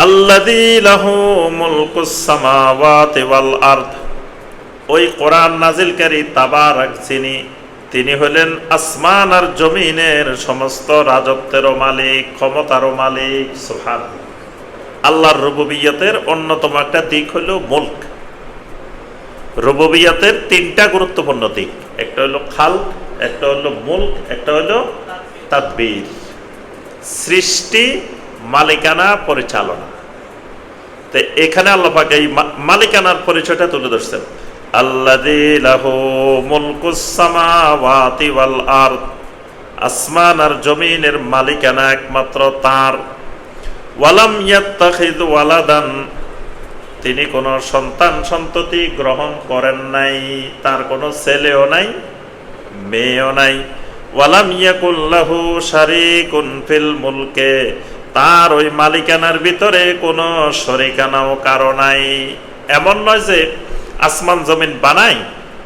আল্লাযী লাহু মুলকুস সামাওয়াতি ওয়াল আরদ, ওই কোরআন নাজিলকারী তাবারাক যিনি, তিনি হলেন আসমান আর জমিনের সমস্ত রাজত্বেরও মালিক, ক্ষমতারও মালিক। সুবহানাল্লাহ। আল্লাহর রুবুবিয়তের অন্যতম একটা দিক হলো মুলক। রুবুবিয়তের তিনটা গুরুত্বপূর্ণ দিক, একটা হলো খালক, একটা হলো মুলক, একটা হলো তাদবীর। সৃষ্টি, মালিকানা, পরিচালনা। তো এখানে আল্লাহ পাক এই মালিকানার পরিচয়টা তুলে ধরছেন। আল্লাযী লাহু মুলকুস সামাওয়াতি ওয়াল আরদ, আসমান আর জমিনের মালিকানা একমাত্র তার। ওয়ালাম ইয়াত্তাখিয ওয়ালাদান, তিনি কোনো সন্তান সন্ততি গ্রহণ করেন নাই, তার কোনো ছেলেও নাই, মেয়েও নাই। ওয়ালাম ইয়াকুল লাহু শারীকুন ফিল মুলকে, তার ওই মালিকানার ভিতরে কোনো শরিকানাও কারো নাই। এমন নয় যে আসমান জমিন বানাই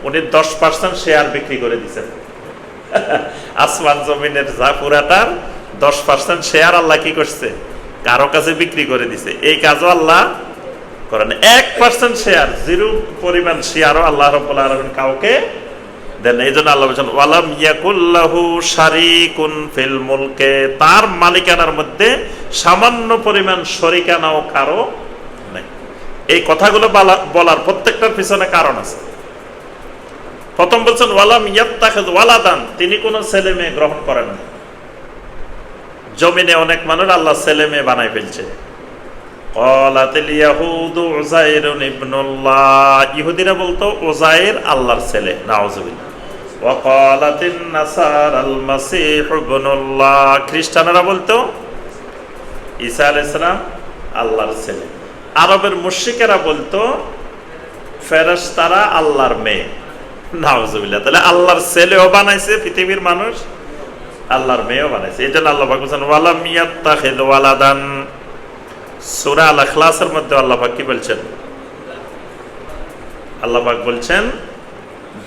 উনি 10% শেয়ার বিক্রি করে দিচ্ছেন। আসমান জমিনের যা পুরাটার 10% শেয়ার আল্লাহ কি করছে, কারো কাছে বিক্রি করে দিছে। এই কাজও আল্লাহ করেন। 1% শেয়ার, 0 পরিমাণ শেয়ারও আল্লাহ রাব্বুল আলামিন কাউকে দেন। এই জন্য আল্লাহ বলেছেন ওয়ালাম ইয়াকুল লাহু শারীকুন ফিল মুলকে, তার মালিকানার মধ্যে সামান্য পরিমাণ শরিকানাও কারো নাই। এই কথাগুলো বলার প্রত্যেকটার পিছনে কারণ আছে। প্রথম বলছেন ওয়ালাম ইয়াত্তাখিয ওয়ালাদান, তিনি কোনো ছেলে মেয়ে গ্রহণ করেন না। জমিনে অনেক মানুষ আল্লাহ ছেলে মেয়ে বানাই ফেলছে। ক্বালাতিল ইয়াহুদু উযাইরুন ইবনুল্লাহ, ইহুদিরা বলতো উযাইর আল্লাহর ছেলে, নাউযুবিল্লাহ। ওয়া ক্বালাতিন নাসারাল মাসীহু ইবনুল্লাহ, খ্রিস্টানরা বলতো ঈসা আলাইহিস সালাম আল্লাহর ছেলে। আরবের মুশরিকেরা বলতো ফেরেশতারা আল্লাহর মেয়ে, নাউযুবিল্লাহ। তাহলে আল্লাহর ছেলেও বানাইছে পৃথিবীর মানুষ, আল্লাহর মেয়েও বানাইছে। এই জন্য আল্লাহ পাক বলেছেন ওয়ালাম ইয়াত্তাখিয ওয়ালাদান। সূরা আল ইখলাসের মধ্যে আল্লাহ পাক কি বলছেন? আল্লাহ পাক বলছেন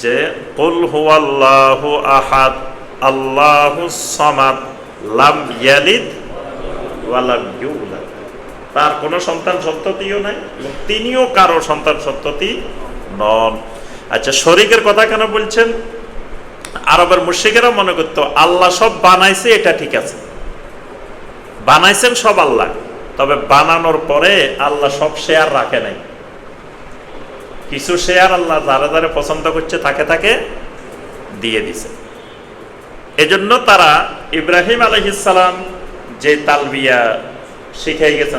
যে কুল হুয়াল্লাহু আহাদ আল্লাহুস সামাদ লাম ইয়ালিদ ওয়া লাম ইউলাদ, তার কোনো সন্তান সন্ততিও নাই এবং তিনিও কারো সন্তান সন্ততি নন। আচ্ছা, শরীকের কথা কেন বলছেন? আরবের মুশরিকেরা মনে করতো আল্লাহ সব বানাইছে, এটা ঠিক আছে, বানাইছেন সব আল্লাহ, তবে বানানোর পরে আল্লাহ সব শেয়ার রাখে নাই। কিছু শেয়ার আল্লাহ যারা যারা পছন্দ করছে তাকে তাকে দিয়ে দিছে। এজন্য তারা ইব্রাহিম আলাইহিস সালাম যে তালবিয়া শিখাই গেছেন